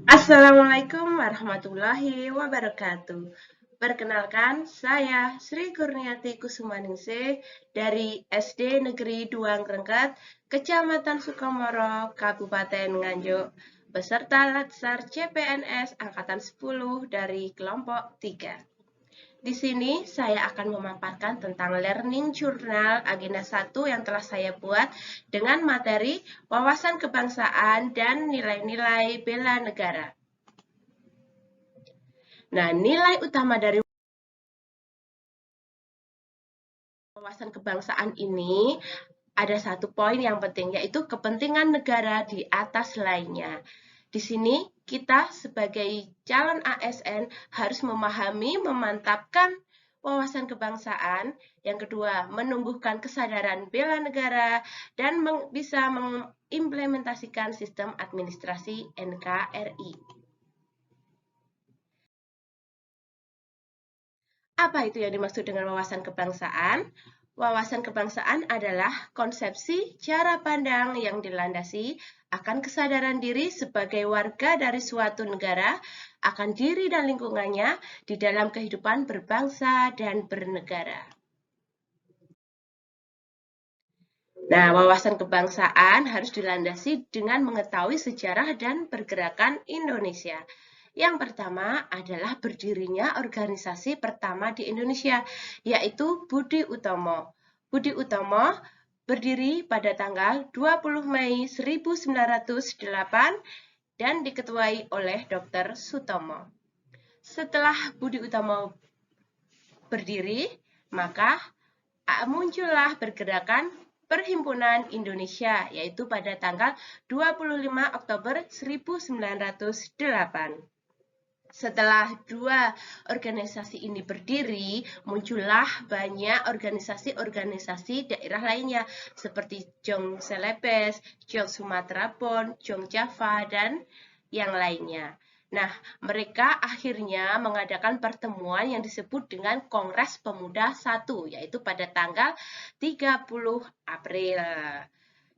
Assalamualaikum warahmatullahi wabarakatuh. Perkenalkan, saya Sri Kurniati Kusumaningsih dari SD Negeri Duang Rengkat, Kecamatan Sukomoro, Kabupaten Nganjuk, beserta Latsar CPNS Angkatan 10 dari kelompok 3. Di sini saya akan memaparkan tentang Learning Journal Agenda 1 yang telah saya buat dengan materi wawasan kebangsaan dan nilai-nilai bela negara. Nah, nilai utama dari wawasan kebangsaan ini ada satu poin yang penting, yaitu kepentingan negara di atas lainnya. Di sini kita sebagai calon ASN harus memahami, memantapkan wawasan kebangsaan. Yang kedua, menumbuhkan kesadaran bela negara dan bisa mengimplementasikan sistem administrasi NKRI. Apa itu yang dimaksud dengan wawasan kebangsaan? Wawasan kebangsaan adalah konsepsi cara pandang yang dilandasi akan kesadaran diri sebagai warga dari suatu negara, akan diri dan lingkungannya di dalam kehidupan berbangsa dan bernegara. Nah, wawasan kebangsaan harus dilandasi dengan mengetahui sejarah dan pergerakan Indonesia. Yang pertama adalah berdirinya organisasi pertama di Indonesia, yaitu Budi Utomo. Budi Utomo berdiri pada tanggal 20 Mei 1908 dan diketuai oleh Dr. Sutomo. Setelah Budi Utomo berdiri, maka muncullah pergerakan Perhimpunan Indonesia, yaitu pada tanggal 25 Oktober 1908. Setelah dua organisasi ini berdiri, muncullah banyak organisasi-organisasi daerah lainnya, seperti Jong Celebes, Jong Sumatera Pon, Jong Java, dan yang lainnya. Nah, mereka akhirnya mengadakan pertemuan yang disebut dengan Kongres Pemuda 1, yaitu pada tanggal 30 April.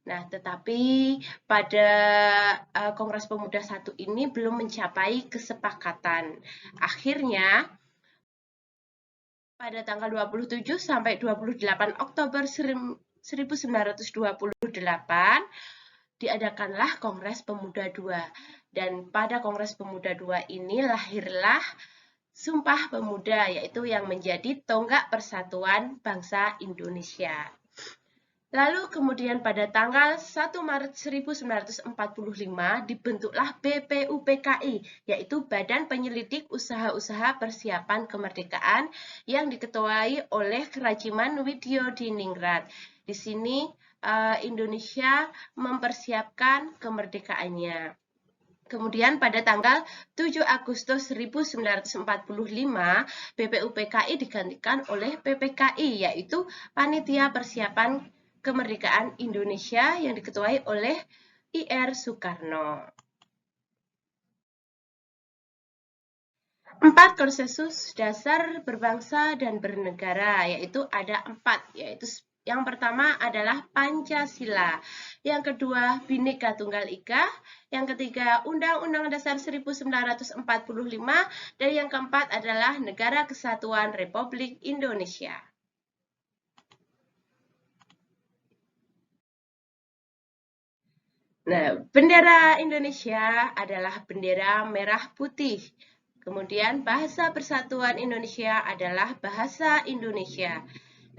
Nah, tetapi pada Kongres Pemuda 1 ini belum mencapai kesepakatan. Akhirnya, pada tanggal 27 sampai 28 Oktober 1928, diadakanlah Kongres Pemuda II. Dan pada Kongres Pemuda II ini lahirlah Sumpah Pemuda, yaitu yang menjadi tonggak persatuan bangsa Indonesia. Lalu kemudian pada tanggal 1 Maret 1945 dibentuklah BPUPKI, yaitu Badan Penyelidik Usaha-Usaha Persiapan Kemerdekaan yang diketuai oleh Kerajiman Widyodiningrat. Di sini Indonesia mempersiapkan kemerdekaannya. Kemudian pada tanggal 7 Agustus 1945, BPUPKI digantikan oleh PPKI, yaitu Panitia Persiapan Kemerdekaan Indonesia yang diketuai oleh Ir Soekarno. 4 konsensus dasar berbangsa dan bernegara, yaitu ada 4, yaitu yang pertama adalah Pancasila, yang kedua Bhinneka Tunggal Ika, yang ketiga Undang-Undang Dasar 1945, dan yang keempat adalah Negara Kesatuan Republik Indonesia. Nah, bendera Indonesia adalah bendera merah putih. Kemudian bahasa persatuan Indonesia adalah bahasa Indonesia.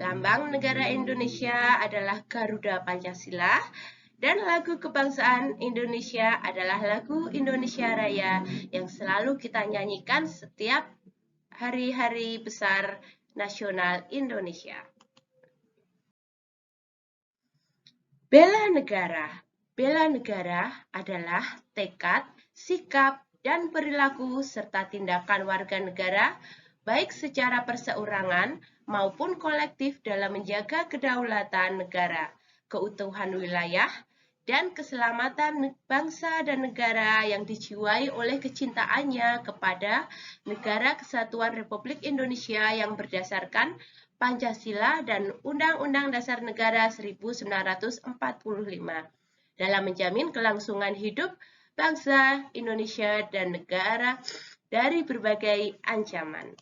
Lambang negara Indonesia adalah Garuda Pancasila, dan lagu kebangsaan Indonesia adalah lagu Indonesia Raya yang selalu kita nyanyikan setiap hari-hari besar nasional Indonesia. Bela negara. Bela negara adalah tekad, sikap, dan perilaku serta tindakan warga negara baik secara perseorangan maupun kolektif dalam menjaga kedaulatan negara, keutuhan wilayah, dan keselamatan bangsa dan negara yang dijiwai oleh kecintaannya kepada Negara Kesatuan Republik Indonesia yang berdasarkan Pancasila dan Undang-Undang Dasar Negara 1945 dalam menjamin kelangsungan hidup bangsa Indonesia dan negara dari berbagai ancaman.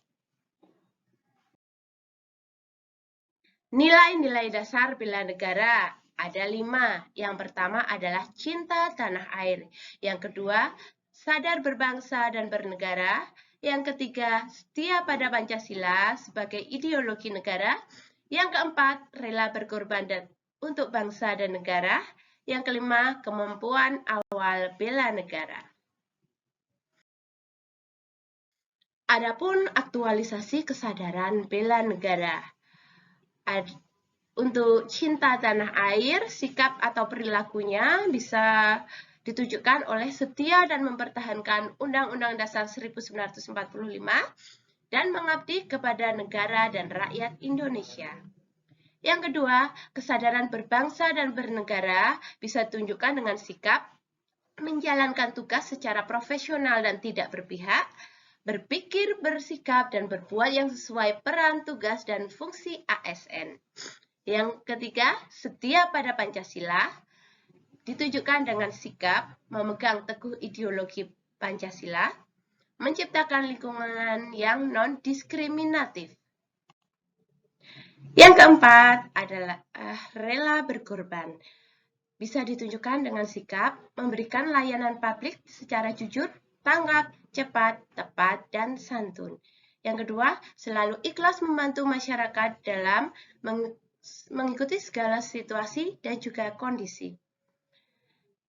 Nilai-nilai dasar bela negara ada 5. Yang pertama adalah cinta tanah air. Yang kedua, sadar berbangsa dan bernegara. Yang ketiga, setia pada Pancasila sebagai ideologi negara. Yang keempat, rela berkorban untuk bangsa dan negara. Yang kelima, kemampuan awal bela negara. Adapun aktualisasi kesadaran bela negara. Untuk cinta tanah air, sikap atau perilakunya bisa ditujukan oleh setia dan mempertahankan Undang-Undang Dasar 1945 dan mengabdi kepada negara dan rakyat Indonesia. Yang kedua, kesadaran berbangsa dan bernegara bisa ditunjukkan dengan sikap menjalankan tugas secara profesional dan tidak berpihak, berpikir, bersikap, dan berbuat yang sesuai peran, tugas, dan fungsi ASN. Yang ketiga, setia pada Pancasila, ditujukan dengan sikap memegang teguh ideologi Pancasila, menciptakan lingkungan yang non-diskriminatif. Yang keempat adalah rela berkorban. Bisa ditunjukkan dengan sikap memberikan layanan publik secara jujur, tanggap, cepat, tepat, dan santun. Yang kedua, selalu ikhlas membantu masyarakat dalam mengikuti segala situasi dan juga kondisi.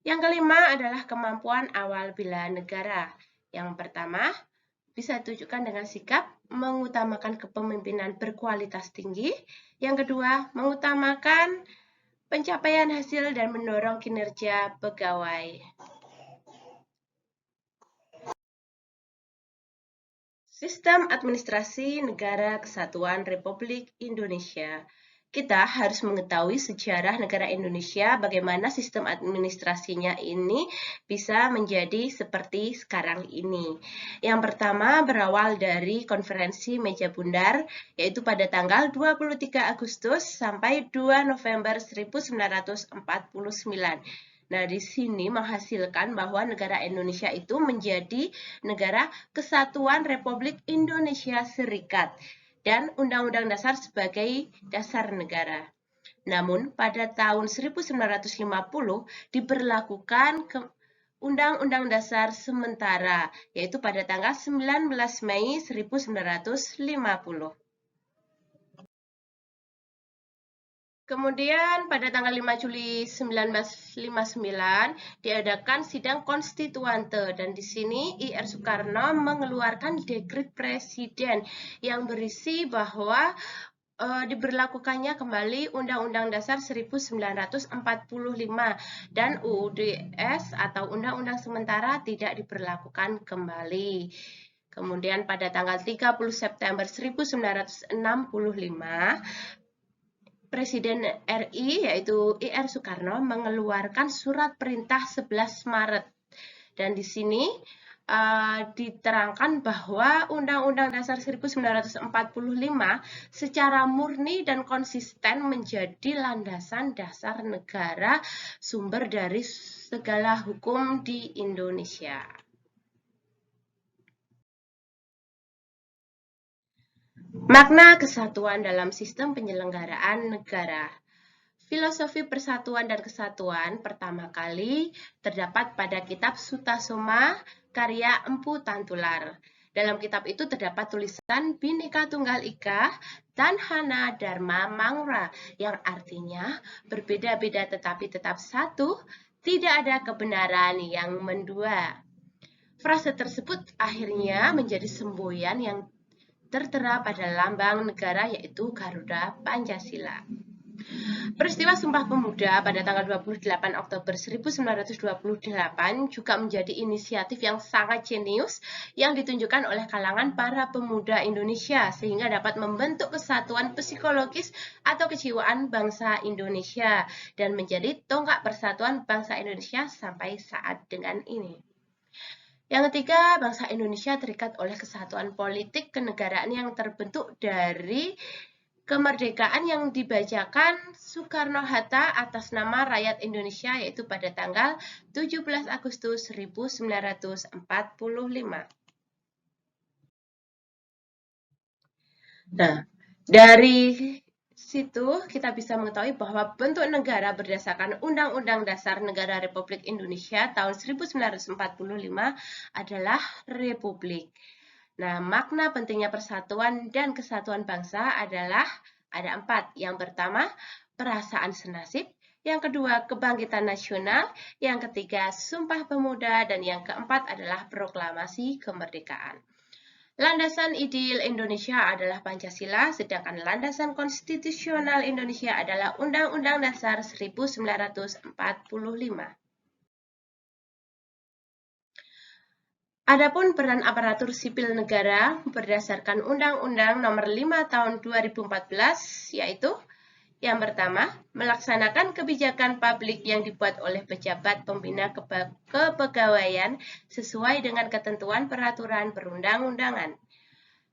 Yang kelima adalah kemampuan awal bela negara. Yang pertama, bisa ditunjukkan dengan sikap mengutamakan kepemimpinan berkualitas tinggi. Yang kedua, mengutamakan pencapaian hasil dan mendorong kinerja pegawai. Sistem Administrasi Negara Kesatuan Republik Indonesia. Kita harus mengetahui sejarah negara Indonesia, bagaimana sistem administrasinya ini bisa menjadi seperti sekarang ini. Yang pertama berawal dari konferensi meja bundar, yaitu pada tanggal 23 Agustus sampai 2 November 1949. Nah, di sini menghasilkan bahwa negara Indonesia itu menjadi negara Kesatuan Republik Indonesia Serikat dan Undang-Undang Dasar sebagai dasar negara. Namun, pada tahun 1950 diberlakukan Undang-Undang Dasar sementara, yaitu pada tanggal 19 Mei 1950. Kemudian pada tanggal 5 Juli 1959 diadakan sidang konstituante dan di sini Ir Soekarno mengeluarkan dekret presiden yang berisi bahwa diberlakukannya kembali Undang-Undang Dasar 1945 dan UUDS atau Undang-Undang Sementara tidak diberlakukan kembali. Kemudian pada tanggal 30 September 1965 Presiden RI yaitu Ir Soekarno mengeluarkan surat perintah 11 Maret dan di sini diterangkan bahwa Undang-Undang Dasar 1945 secara murni dan konsisten menjadi landasan dasar negara, sumber dari segala hukum di Indonesia. Makna kesatuan dalam sistem penyelenggaraan negara. Filosofi persatuan dan kesatuan pertama kali terdapat pada kitab Sutasoma karya Empu Tantular. Dalam kitab itu terdapat tulisan Bhinneka Tunggal Ika Tanhana Dharma Mangra yang artinya berbeda-beda tetapi tetap satu, tidak ada kebenaran yang mendua. Frase tersebut akhirnya menjadi semboyan yang tertera pada lambang negara yaitu Garuda Pancasila. Peristiwa Sumpah Pemuda pada tanggal 28 Oktober 1928 juga menjadi inisiatif yang sangat jenius yang ditunjukkan oleh kalangan para pemuda Indonesia sehingga dapat membentuk kesatuan psikologis atau kejiwaan bangsa Indonesia dan menjadi tonggak persatuan bangsa Indonesia sampai saat dengan ini. Yang ketiga, bangsa Indonesia terikat oleh kesatuan politik kenegaraan yang terbentuk dari Kemerdekaan yang dibacakan Soekarno-Hatta atas nama rakyat Indonesia yaitu pada tanggal 17 Agustus 1945. Nah, dari situ kita bisa mengetahui bahwa bentuk negara berdasarkan Undang-Undang Dasar Negara Republik Indonesia tahun 1945 adalah republik. Nah, makna pentingnya persatuan dan kesatuan bangsa adalah ada 4. Yang pertama, perasaan senasib. Yang kedua, kebangkitan nasional. Yang ketiga, Sumpah Pemuda. Dan yang keempat adalah proklamasi kemerdekaan. Landasan ideal Indonesia adalah Pancasila, sedangkan landasan konstitusional Indonesia adalah Undang-Undang Dasar 1945. Adapun peran aparatur sipil negara berdasarkan Undang-Undang Nomor 5 Tahun 2014, yaitu yang pertama, melaksanakan kebijakan publik yang dibuat oleh pejabat pembina kepegawaian sesuai dengan ketentuan peraturan perundang-undangan.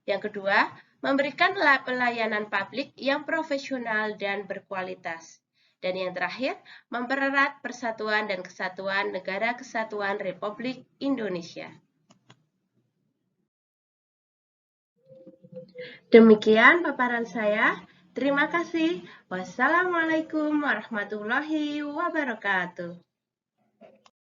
Yang kedua, memberikan pelayanan publik yang profesional dan berkualitas. Dan yang terakhir, mempererat persatuan dan kesatuan Negara Kesatuan Republik Indonesia. Demikian paparan saya. Terima kasih. Wassalamualaikum warahmatullahi wabarakatuh.